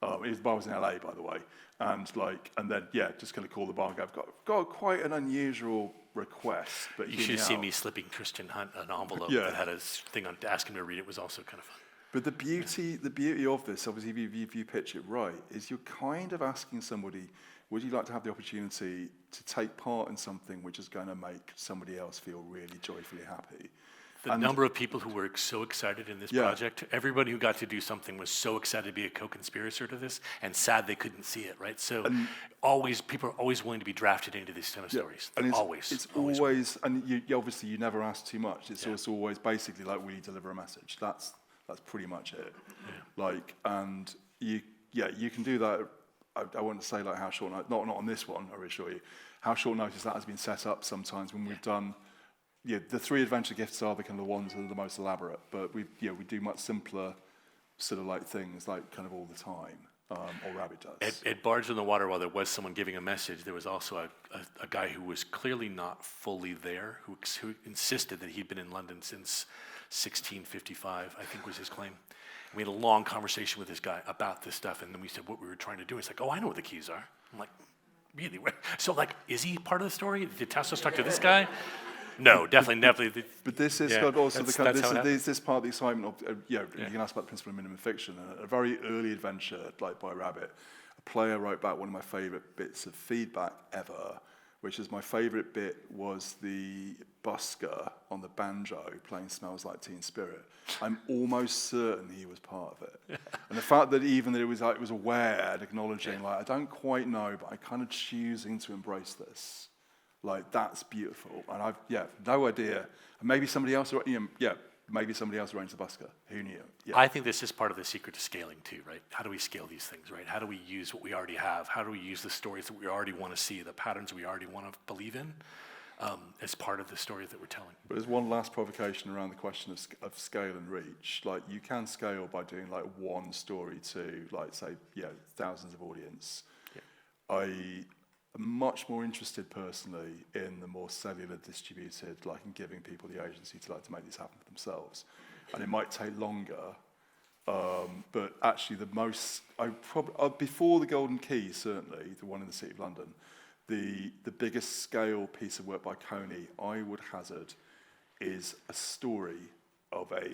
The bar was in LA, by the way, and then just going to call the bar and go, I've got quite an unusual request, but you should see me slipping Christian Hunt an envelope that had a thing on to ask him to read it. Was also kind of fun. But the beauty of this, obviously, if you pitch it right, is you're kind of asking somebody, would you like to have the opportunity to take part in something which is going to make somebody else feel really joyfully happy? The number of people who were so excited in this project, everybody who got to do something was so excited to be a co-conspirator to this and sad they couldn't see it, right? So people are always willing to be drafted into these kind of stories. And it's always, and you obviously you never ask too much. It's always basically like, will you deliver a message? That's pretty much it. Yeah. Like, and you can do that. I want to say like how short notice, not on this one, I reassure you, how short notice that has been set up sometimes when we've done. The 3 adventure gifts are the kind of the ones that are the most elaborate, but we do much simpler sort of like things like kind of all the time, or Rabbit does. At Barge in the Water, while there was someone giving a message, there was also a guy who was clearly not fully there, who insisted that he'd been in London since 1655, I think was his claim. We had a long conversation with this guy about this stuff, and then we said what we were trying to do. He's like, oh, I know what the keys are. I'm like, really? So like, is he part of the story? Did Tassos talk to this guy? No, definitely. But this is also this part of the excitement of you can ask about the principle of minimum fiction. A very early adventure, like by Rabbit, a player wrote back one of my favourite bits of feedback ever, which is my favourite bit was the busker on the banjo playing "Smells Like Teen Spirit." I'm almost certain he was part of it, and the fact that even that it was aware and acknowledging, like I don't quite know, but I'm kind of choosing to embrace this. Like, that's beautiful. And I've, no idea. Maybe somebody else, maybe somebody else arranged the busker. Who knew? Yeah. I think this is part of the secret to scaling too, right? How do we scale these things, right? How do we use what we already have? How do we use the stories that we already want to see, the patterns we already want to believe in, as part of the story that we're telling? But there's one last provocation around the question of scale and reach. Like, you can scale by doing, like, one story to, like, say, thousands of audience. Yeah. I'm much more interested personally in the more cellular distributed, like in giving people the agency to make this happen for themselves. And it might take longer, but actually before the Golden Key, certainly, the one in the City of London, the biggest scale piece of work by Coney, I would hazard, is a story of a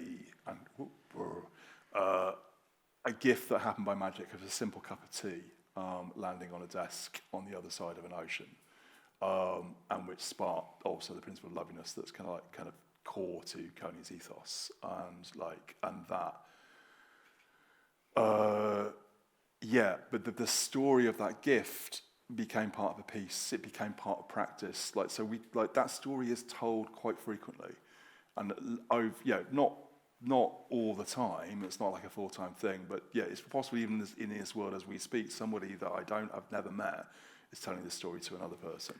gift that happened by magic of a simple cup of tea. Landing on a desk on the other side of an ocean, and which sparked also the principle of loveliness that's kind of core to Coney's ethos, but the story of that gift became part of a piece. It became part of practice. That story is told quite frequently, and not all the time. It's not like a full-time thing, but it's possible even in this world as we speak, somebody that I've never met is telling this story to another person,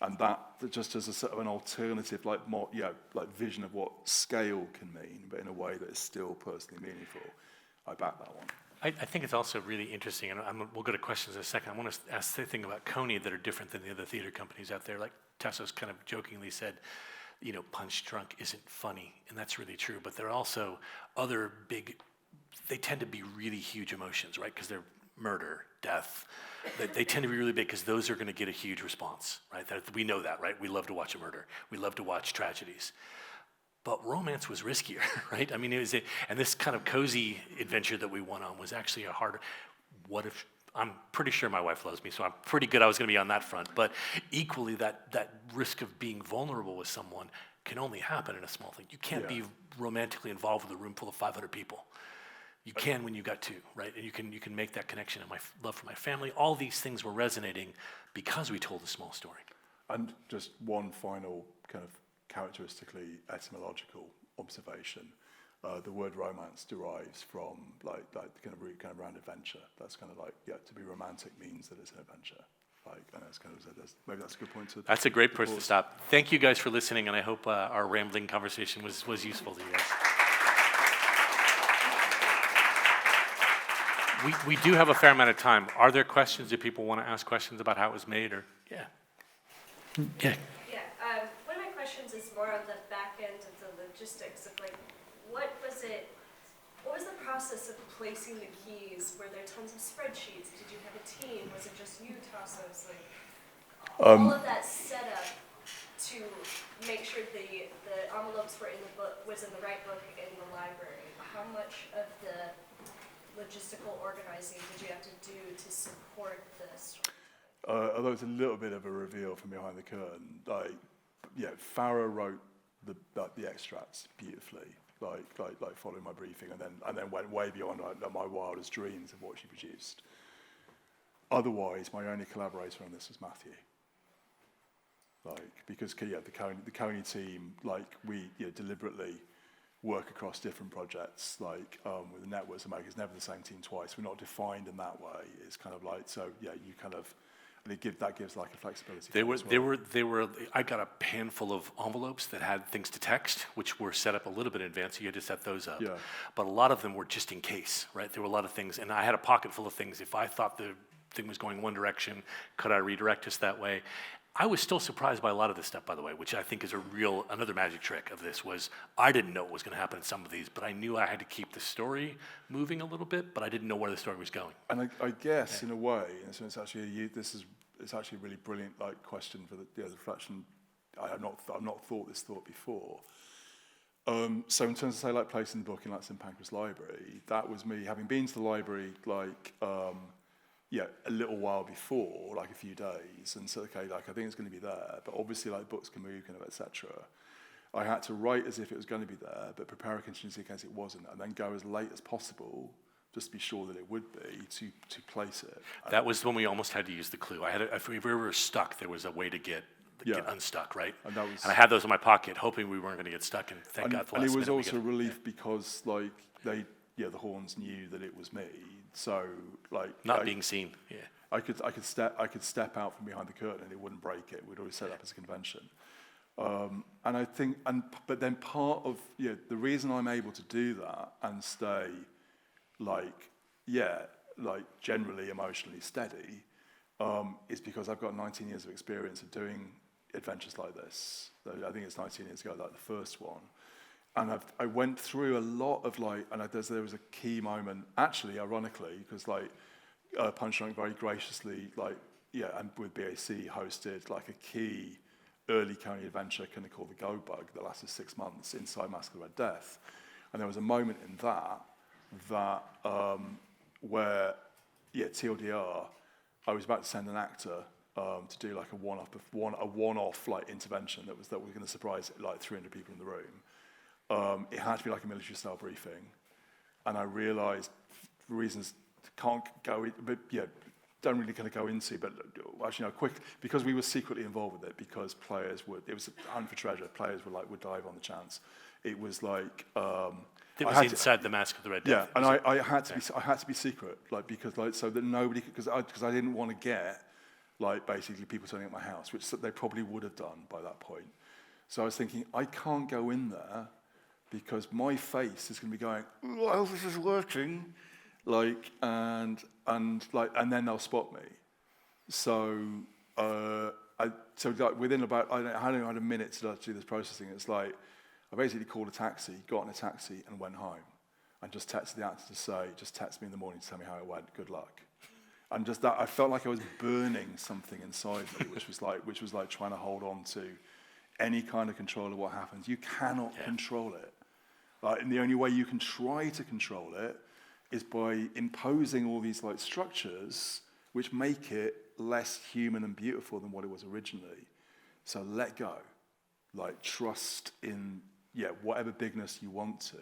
and that just as a sort of an alternative, vision of what scale can mean, but in a way that is still personally meaningful. I back that one. I think it's also really interesting, and we'll go to questions in a second. I want to ask the thing about Coney that are different than the other theater companies out there. Like Tassos kind of jokingly said, Punch Drunk isn't funny, and that's really true, but there are also other they tend to be really huge emotions, right? Because they're murder, death. They tend to be really big because those are going to get a huge response, right? We know that, right? We love to watch a murder. We love to watch tragedies. But romance was riskier, right? I mean, and this kind of cozy adventure that we went on was actually a harder. What if? I'm pretty sure my wife loves me, so I'm pretty good I was going to be on that front. But equally, that risk of being vulnerable with someone can only happen in a small thing. You can't be romantically involved with a room full of 500 people. You can when you got two, right? And you can make that connection. And my love for my family, all these things were resonating because we told a small story. And just one final kind of characteristically etymological observation. The word romance derives from like the kind of root kind of around adventure. That's kind of like, to be romantic means that it's an adventure. And that's kind of, maybe that's a good point to. That's a great place to stop. Thank you guys for listening, and I hope our rambling conversation was useful to you guys. We do have a fair amount of time. Are there questions? Do people want to ask questions about how it was made, or Yeah. One of my questions is more on the back end of the logistics of like, what was the process of placing the keys? Were there tons of spreadsheets? Did you have a team? Was it just you, Tassos? Like, all of that setup to make sure the envelopes were in the book, was in the right book in the library. How much of the logistical organizing did you have to do to support this? Although it's a little bit of a reveal from behind the curtain, Farah wrote the extracts beautifully, like following my briefing, and then went way beyond my wildest dreams of what she produced. Otherwise, my only collaborator on this was Matthew. Because the Coney team, we deliberately work across different projects, with the networks of makers, never the same team twice. We're not defined in that way. It's kind of you kind of. That gives like a flexibility. They were. I got a handful of envelopes that had things to text, which were set up a little bit in advance. So you had to set those up. Yeah. But a lot of them were just in case, right? There were a lot of things, and I had a pocket full of things. If I thought the thing was going one direction, could I redirect us that way? I was still surprised by a lot of this stuff, by the way, which I think is another magic trick of this was I didn't know what was going to happen in some of these, but I knew I had to keep the story moving a little bit, but I didn't know where the story was going. And I guess in a way, and so it's actually it's actually a really brilliant question for the reflection. I've not thought this thought before. So in terms of say placing the book in St Pancras Library, that was me having been to the library a little while before, a few days, and so I think it's going to be there, but obviously books can move, etc. I had to write as if it was going to be there, but prepare a contingency in case it wasn't, and then go as late as possible just to be sure that it would be to place it. That was when we almost had to use the clue. If we were stuck, there was a way to get unstuck, right? And I had those in my pocket, hoping we weren't going to get stuck. And thank God for last minute. And it was also a relief because the Hawns knew that it was me. So not being seen. Yeah. I could step out from behind the curtain and it wouldn't break it. We'd always set up as a convention. And I think but then part of the reason I'm able to do that and stay generally emotionally steady is because I've got 19 years of experience of doing adventures like this. I think it's 19 years ago, the first one. And I went through a lot of there was a key moment, actually, ironically, because Punchdrunk very graciously, and with BAC hosted a key early Coney adventure kind of called the Go Bug that lasted 6 months inside Mask of the Red Death. And there was a moment in that where TLDR, I was about to send an actor to do a one-off intervention that was going to surprise 300 people in the room. It had to be a military-style briefing, and I realised reasons can't go in, but don't really kind of go into. But actually, quick because we were secretly involved with it because players would. It was a hunt for treasure. Players would dive on the chance. It was it was inside the Mask of the Red Death. Yeah, and I had to be secret, because so that nobody, because I didn't want to get basically people turning up my house, which they probably would have done by that point. So I was thinking I can't go in there because my face is going to be going, I hope this is working, and then they'll spot me. So within about I hadn't had a minute to do this processing. It's I basically called a taxi, got in a taxi, and went home, and just texted the actor to say, just text me in the morning to tell me how it went. Good luck. And just that, I felt like I was burning something inside me, which was trying to hold on to any kind of control of what happens. You cannot control it. And the only way you can try to control it is by imposing all these like structures which make it less human and beautiful than what it was originally. So let go. Like trust in whatever bigness you want to,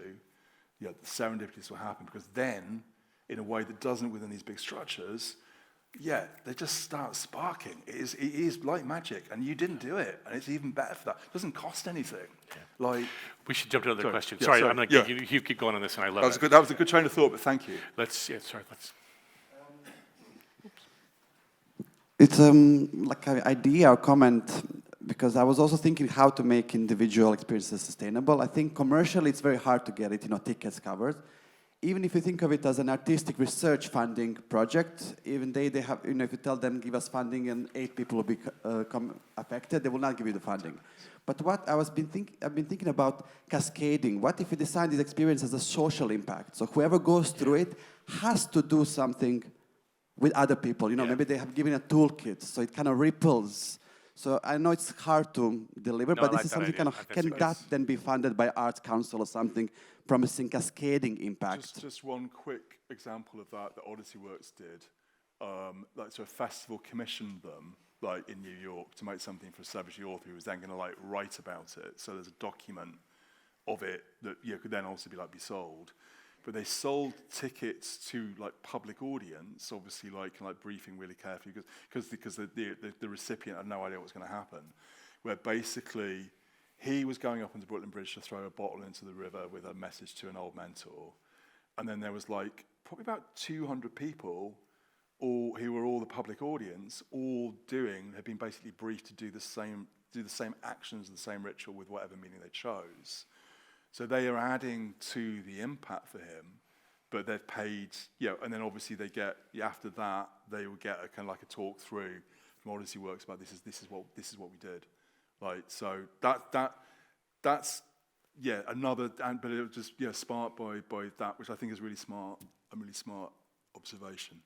the serendipitous will happen, because then, in a way that doesn't within these big structures, they just start sparking. It is like magic, and you didn't do it, and it's even better for that. It doesn't cost anything. Yeah. Like we should jump to another question. Yeah, sorry, I'm going to you keep going on this, and I love that was a good train of thought, but thank you. Let's. It's like an idea or comment, because I was also thinking how to make individual experiences sustainable. I think commercially it's very hard to get it, tickets covered. Even if you think of it as an artistic research funding project, even they have, if you tell them, give us funding and 8 people will be affected, they will not give you the funding. But what I've been thinking about cascading. What if we design this experience as a social impact? So whoever goes through it has to do something with other people. Maybe they have given a toolkit, so it kind of ripples. So I know it's hard to deliver, but this is something can that then be funded by Arts Council or something, promising cascading impact? Just one quick example of that Odyssey Works did. So a festival commissioned them, like in New York, to make something for a celebrity author who was then going to write about it. So there's a document of it that could then also be sold. But they sold tickets to public audience, obviously briefing really carefully, because the recipient had no idea what was going to happen. Where basically he was going up onto Brooklyn Bridge to throw a bottle into the river with a message to an old mentor, and then there was probably about 200 people, all who were all the public audience, had been basically briefed to do the same actions, the same ritual with whatever meaning they chose. So they are adding to the impact for him, but they've paid, and then obviously they get, after that, they will get a kind of a talk through from Odyssey Works about this is what we did. So that's another, but it was just sparked by that, which I think is really smart observation.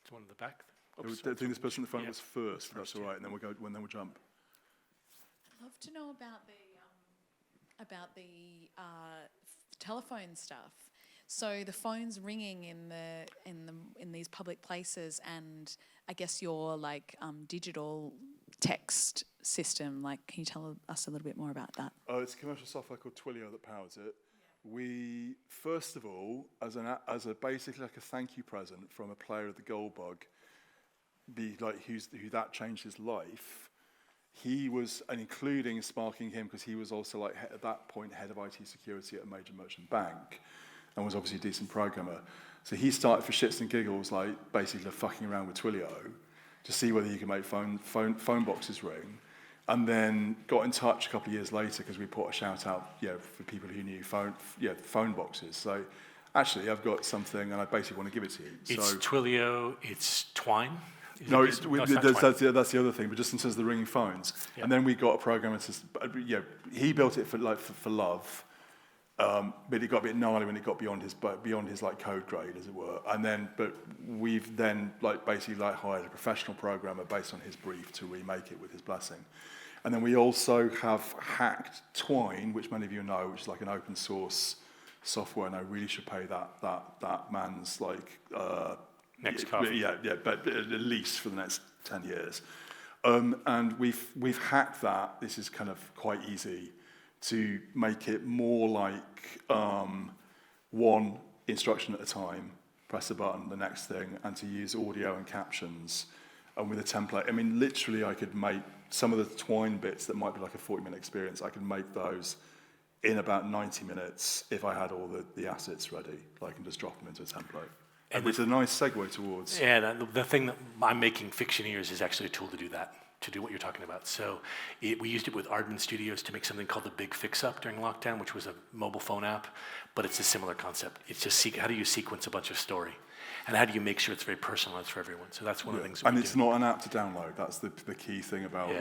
It's one in the back. I think this person in the front was first, if that's all right, and then we'll jump. I'd love to know about the telephone stuff. So the phone's ringing in these public places, and I guess your digital text system. Can you tell us a little bit more about that? It's a commercial software called Twilio that powers it. We first of all, as a basically a thank you present from a player of the Goldbug, who that changed his life. He was, and including sparking him, because he was also at that point head of IT security at a major merchant bank, and was obviously a decent programmer. So he started for shits and giggles, basically fucking around with Twilio to see whether he could make phone boxes ring, and then got in touch a couple of years later because we put a shout out, for people who knew phone boxes. So actually, I've got something, and I basically want to give it to you. It's Twilio. It's Twine. That's the other thing, but just in terms of the ringing phones. Yeah. And then we got a programmer he built it for love, but it got a bit gnarly when it got beyond his code grade, as it were. And then, but we've then basically hired a professional programmer based on his brief to remake it with his blessing. And then we also have hacked Twine, which many of you know, which is an open source software, and I really should pay that man's next coffee. But at least for the next 10 years. And we've hacked that. This is kind of quite easy to make it more one instruction at a time, press a button, the next thing, and to use audio and captions. And with a template, literally I could make some of the Twine bits that might be a 40-minute experience, I could make those in about 90 minutes if I had all the assets ready. I can just drop them into a template. And it's a nice segue towards... Yeah, the thing that I'm making Fictioneers is actually a tool to do that, to do what you're talking about. So we used it with Aardman Studios to make something called the Big Fix-Up during lockdown, which was a mobile phone app, but it's a similar concept. It's just how do you sequence a bunch of story? And how do you make sure it's very personalized for everyone? So that's one of the things. And it's not an app to download. That's the key thing about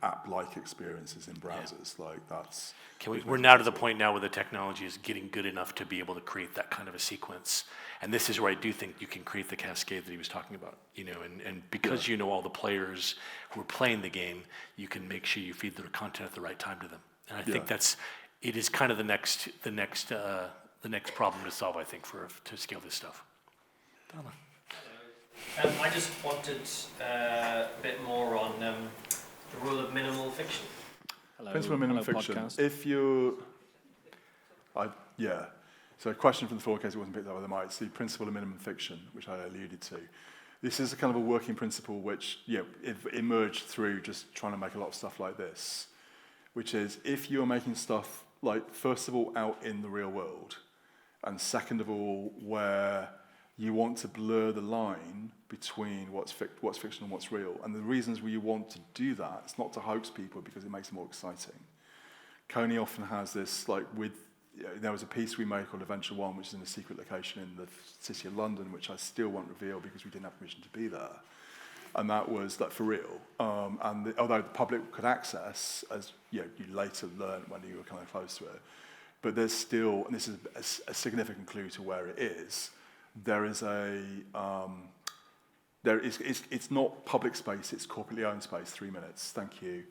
app-like experiences in browsers. Like that's. We're now to the point now where the technology is getting good enough to be able to create that kind of a sequence. And this is where I do think you can create the cascade that he was talking about. And because you know all the players who are playing the game, you can make sure you feed the content at the right time to them. And I think it is kind of the next problem to solve, I think, to scale this stuff. I just wanted a bit more on the rule of minimal fiction. Hello. Principle of minimum Hello, fiction. podcast. If you, So a question from the floor, in case it wasn't picked up by the mic. It's the principle of minimum fiction, which I alluded to. This is a kind of a working principle which it emerged through just trying to make a lot of stuff like this, which is if you're making stuff like, first of all, out in the real world, and second of all, where you want to blur the line between what's fiction and what's real. And the reasons where you want to do that, it's not to hoax people because it makes it more exciting. Coney often has this, there was a piece we made called Adventure One, which is in a secret location in the city of London, which I still won't reveal because we didn't have permission to be there. And that was for real. Although the public could access, as you later learned when you were kind of close to it, but there's still, and this is a significant clue to where it is, it's not public space, it's corporately owned space, 3 minutes, thank you.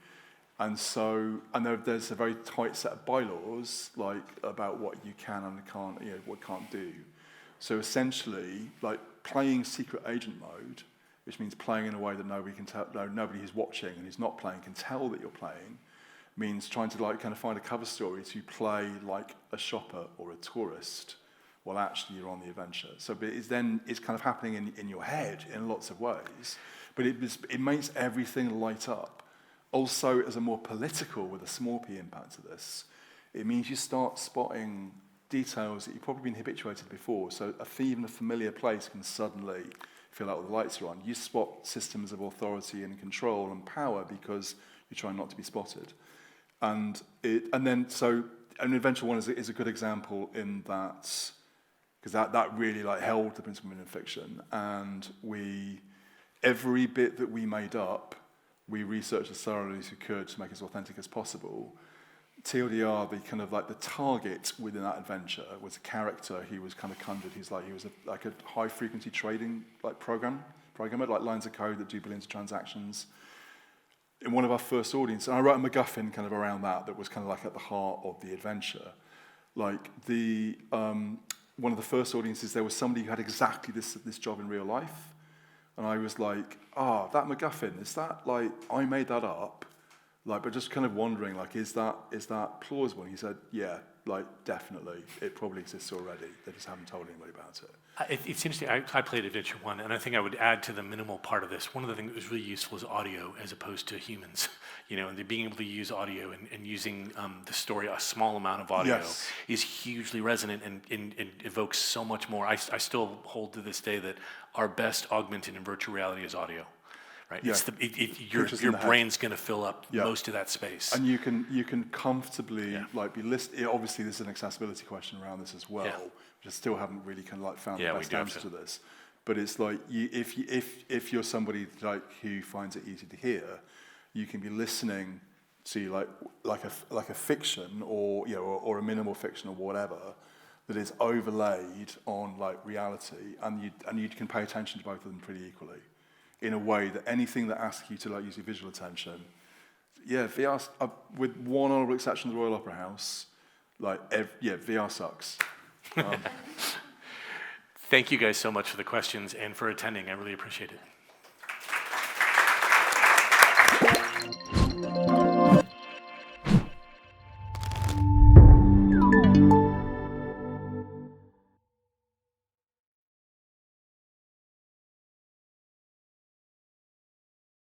And so, there's a very tight set of bylaws, about what you can and can't, what can't do. So essentially, playing secret agent mode, which means playing in a way that nobody can tell, nobody who's watching and who's not playing can tell that you're playing, means trying to kind of find a cover story to play like a shopper or a tourist while actually you're on the adventure. So it's kind of happening in your head in lots of ways, but it makes everything light up. Also, as a more political, with a small p impact to this, it means you start spotting details that you've probably been habituated before. So even a familiar place can suddenly feel like all the lights are on. You spot systems of authority and control and power because you're trying not to be spotted. And Adventure One is a good example in that, because that really held the principle of minimum fiction. And every bit that we made up, we researched as thoroughly as we could to make it as authentic as possible. TLDR, the target within that adventure was a character he was kind of conjured. He was a high frequency trading programmer, like lines of code that do billions of transactions. In one of our first audiences, and I wrote a MacGuffin kind of around that was kind of at the heart of the adventure. One of the first audiences, there was somebody who had exactly this job in real life. And I was like, that MacGuffin, is that I made that up? But just kind of wondering, is that plausible? And he said, yeah, definitely. It probably exists already. They just haven't told anybody about it. It's interesting. I played Adventure One, and I think I would add to the minimal part of this. One of the things that was really useful is audio as opposed to humans. And being able to use audio and using the story, a small amount of audio, is hugely resonant and evokes so much more. I still hold to this day that our best augmented in virtual reality is audio. Right. Yeah. Your brain's going to fill up most of that space. And you can comfortably be listed. Obviously, there's an accessibility question around this as well, which I still haven't really kind of found the best answer to this. But it's if you're somebody who finds it easy to hear, you can be listening to like a fiction or a minimal fiction or whatever that is overlaid on reality, and you can pay attention to both of them pretty equally, in a way that anything that asks you to use your visual attention, VR, with one honorable exception of the Royal Opera House, VR sucks. Thank you guys so much for the questions and for attending. I really appreciate it.